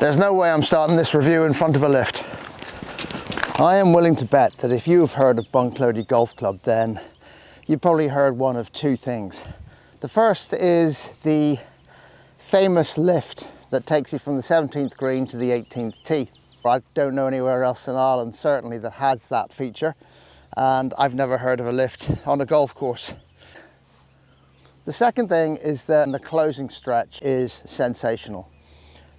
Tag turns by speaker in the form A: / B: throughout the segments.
A: There's no way I'm starting this review in front of a lift. I am willing to bet that if you've heard of Bunclody Golf Club, then you've probably heard one of two things. The first is the famous lift that takes you from the 17th green to the 18th tee. I don't know anywhere else in Ireland, certainly, that has that feature, and I've never heard of a lift on a golf course. The second thing is that the closing stretch is sensational.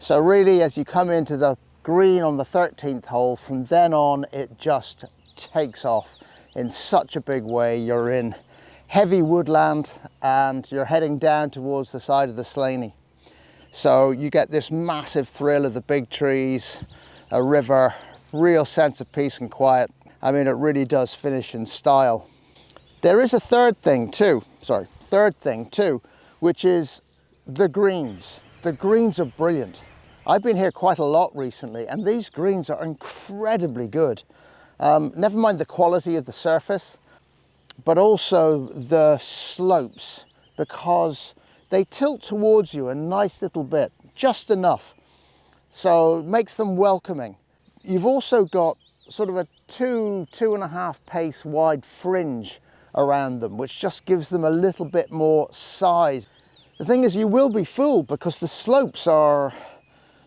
A: So really, as you come into the green on the 13th hole, from then on it just takes off in such a big way. You're in heavy woodland and you're heading down towards the side of the Slaney. So you get this massive thrill of the big trees, a river, real sense of peace and quiet. I mean, it really does finish in style. There is a third thing too, which is the greens. The greens are brilliant. I've been here quite a lot recently, and these greens are incredibly good. Never mind the quality of the surface, but also the slopes, because they tilt towards you a nice little bit, just enough, so it makes them welcoming. You've also got sort of a 2.5 pace wide fringe around them, which just gives them a little bit more size. The thing is, you will be fooled because the slopes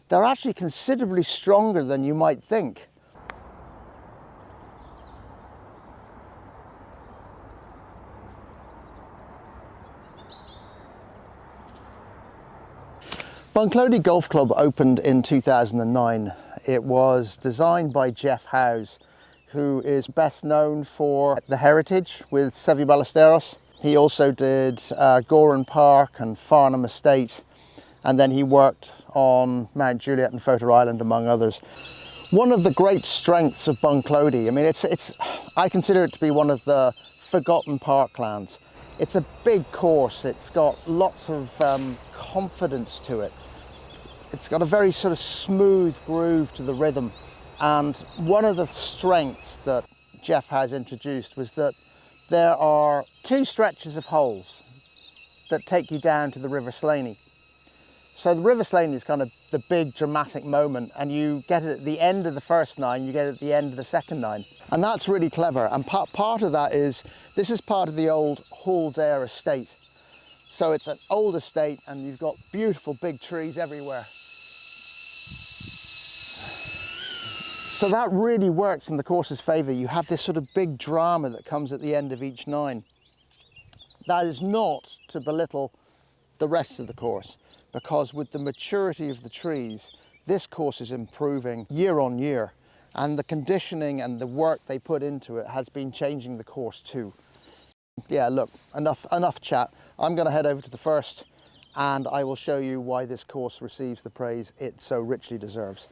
A: they're actually considerably stronger than you might think. Bunclody Golf Club opened in 2009. It was designed by Jeff Howes, who is best known for the heritage with Seve Ballesteros. He also did Goran Park and Farnham Estate, and then he worked on Mount Juliet and Photo Island, among others. One of the great strengths of Bunclody, I mean, I consider it to be one of the forgotten parklands. It's a big course, it's got lots of confidence to it. It's got a very sort of smooth groove to the rhythm. And one of the strengths that Jeff has introduced was that there are two stretches of holes that take you down to the River Slaney. So the River Slaney is kind of the big dramatic moment, and you get it at the end of the first nine, you get it at the end of the second nine. And that's really clever. And part of that is, this is part of the old Halldare estate. So it's an old estate and you've got beautiful big trees everywhere. So that really works in the course's favour. You have this sort of big drama that comes at the end of each nine. That is not to belittle the rest of the course, because with the maturity of the trees, this course is improving year on year, and the conditioning and the work they put into it has been changing the course too. Yeah, look, enough chat. I'm going to head over to the first, and I will show you why this course receives the praise it so richly deserves.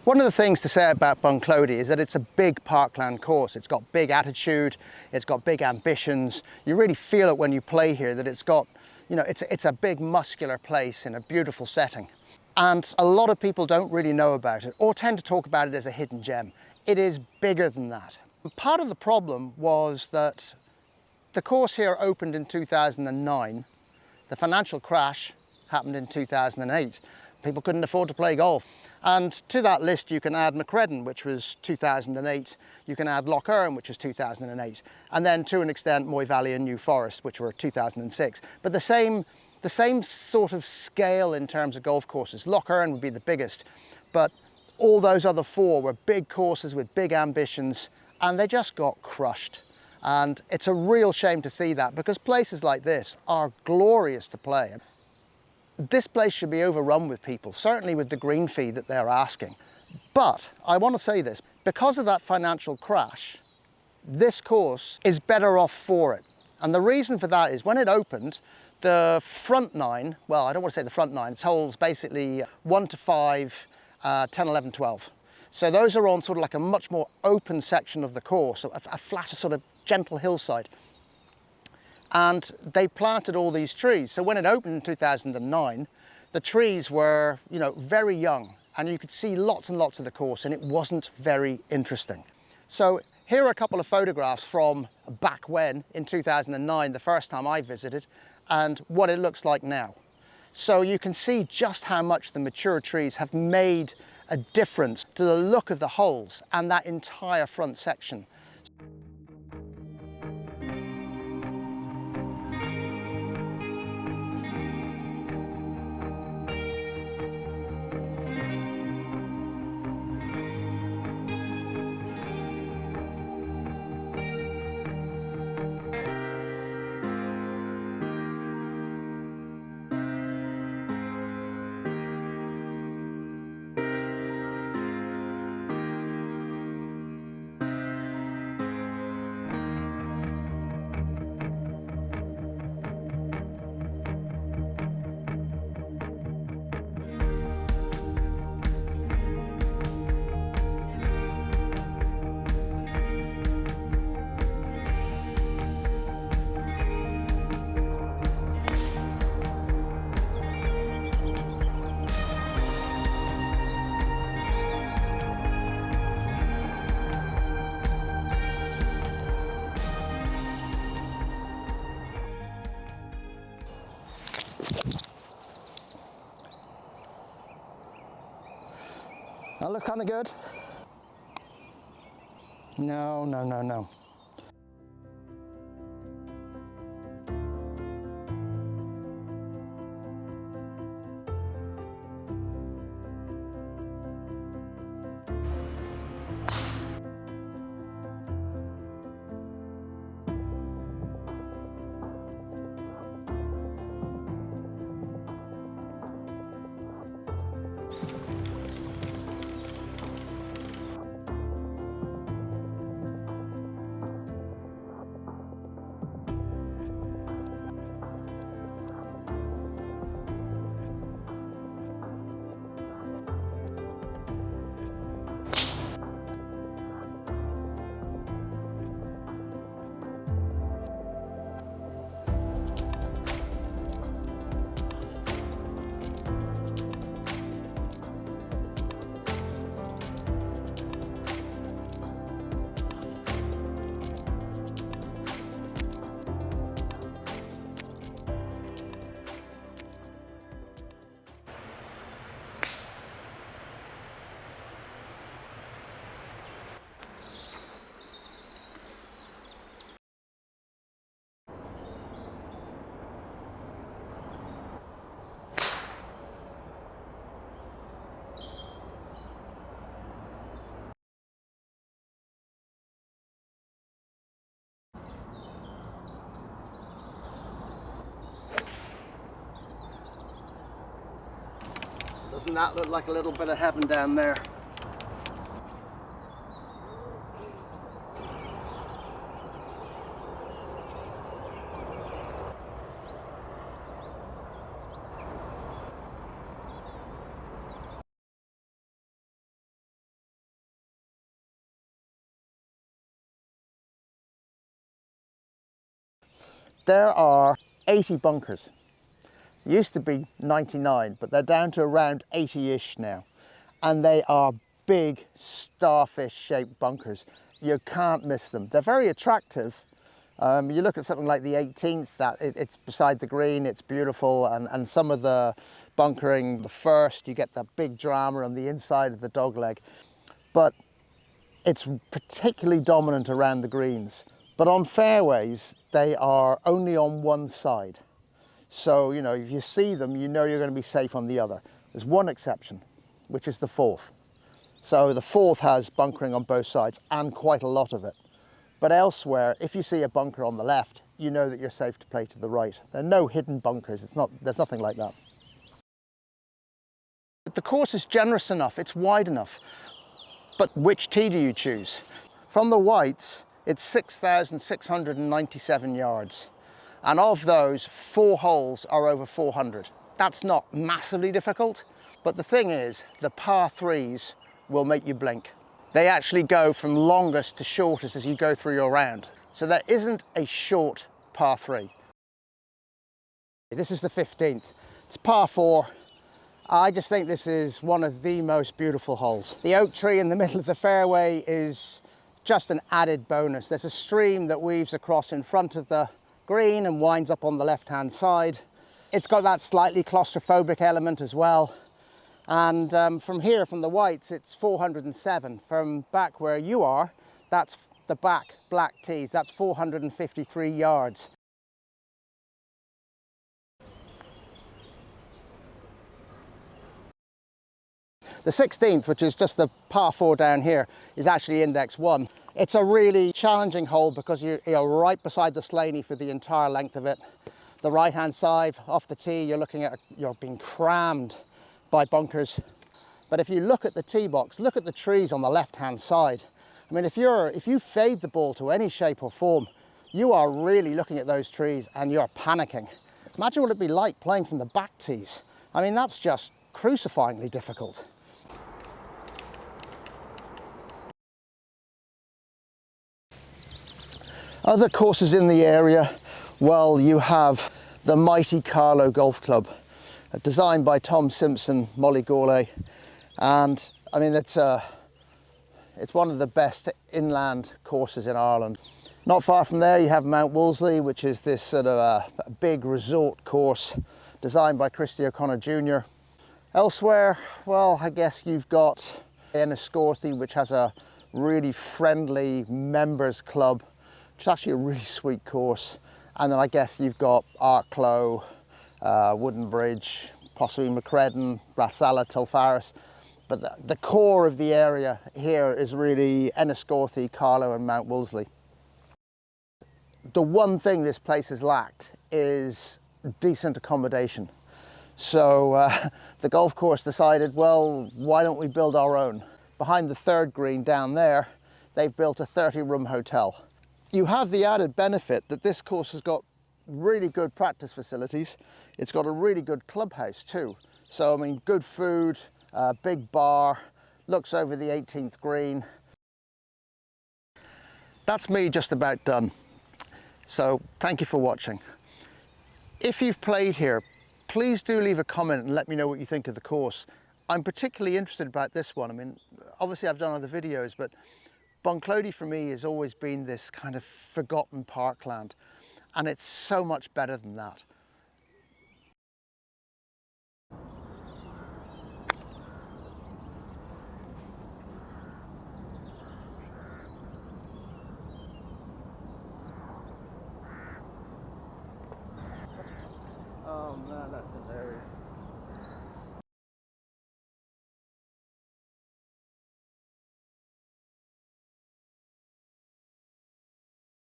A: One of the things to say about Bunclody is that it's a big parkland course. It's got big attitude, it's got big ambitions. You really feel it when you play here, that it's got, you know, it's a big muscular place in a beautiful setting. And a lot of people don't really know about it or tend to talk about it as a hidden gem. It is bigger than that. Part of the problem was that the course here opened in 2009. The financial crash happened in 2008. People couldn't afford to play golf. And to that list you can add Macreddin, which was 2008. You can add Loch Earn, which was 2008. And then to an extent Moy Valley and New Forest, which were 2006. But the same sort of scale in terms of golf courses. Loch Earn would be the biggest, but all those other four were big courses with big ambitions, and they just got crushed. And it's a real shame to see that, because places like this are glorious to play. This place should be overrun with people, certainly with the green fee that they're asking. But I want to say this, because of that financial crash, this course is better off for it. And the reason for that is when it opened, the front nine, well, I don't want to say the front nine, it's holes basically 1 to 5, 10, 11, 12. So those are on sort of like a much more open section of the course, a flatter sort of gentle hillside. And they planted all these trees. So when it opened in 2009, the trees were, you know, very young, and you could see lots and lots of the course, and it wasn't very interesting. So here are a couple of photographs from back when, in 2009, the first time I visited, and what it looks like now. So you can see just how much the mature trees have made a difference to the look of the holes and that entire front section. That look kind of good? No, no, no, no. Doesn't that look like a little bit of heaven down there? There are 80 bunkers. Used to be 99, but they're down to around 80-ish now. And they are big starfish-shaped bunkers. You can't miss them. They're very attractive. You look at something like the 18th, it's beside the green, it's beautiful, and some of the bunkering, the first, you get that big drama on the inside of the dogleg. But it's particularly dominant around the greens. But on fairways, they are only on one side. So, you know, if you see them, you know you're going to be safe on the other. There's one exception, which is the fourth. So the fourth has bunkering on both sides and quite a lot of it. But elsewhere, if you see a bunker on the left, you know that you're safe to play to the right. There are no hidden bunkers. There's nothing like that. The course is generous enough, it's wide enough. But which tee do you choose? From the whites, it's 6,697 yards. And of those, 4 holes are over 400. That's not massively difficult, but the thing is, the par 3s will make you blink. They actually go from longest to shortest as you go through your round. So there isn't a short par 3. This is the 15th. It's par 4. I just think this is one of the most beautiful holes. The oak tree in the middle of the fairway is just an added bonus. There's a stream that weaves across in front of the green and winds up on the left-hand side. It's got that slightly claustrophobic element as well. And from here, from the whites, it's 407. From back where you are, that's the back black tees. That's 453 yards. The 16th, which is just the par 4 down here, is actually index 1. It's a really challenging hole because you're right beside the Slaney for the entire length of it. The right-hand side, off the tee, you're being crammed by bunkers. But if you look at the tee box, look at the trees on the left-hand side. I mean, if you fade the ball to any shape or form, you are really looking at those trees and you're panicking. Imagine what it'd be like playing from the back tees. I mean, that's just crucifyingly difficult. Other courses in the area, well, you have the mighty Carlow Golf Club, designed by Tom Simpson, Molly Gourlay, and I mean it's one of the best inland courses in Ireland. Not far from there you have Mount Wolseley, which is this sort of a big resort course designed by Christy O'Connor Jr. Elsewhere, well, I guess you've got Enniscorthy, which has a really friendly members club. It's actually a really sweet course. And then I guess you've got Arklow, Wooden Bridge, possibly Macredon, Brasala, Tulfaris. But the core of the area here is really Enniscorthy, Carlow and Mount Wolseley. The one thing this place has lacked is decent accommodation. So the golf course decided, well, why don't we build our own? Behind the third green down there, they've built a 30-room hotel. You have the added benefit that this course has got really good practice facilities. It's got a really good clubhouse too. So, I mean, good food, big bar, looks over the 18th green. That's me just about done. So, thank you for watching. If you've played here, please do leave a comment and let me know what you think of the course. I'm particularly interested about this one. I mean, obviously I've done other videos, but Bunclody for me has always been this kind of forgotten parkland, and it's so much better than that. Oh man, that's hilarious.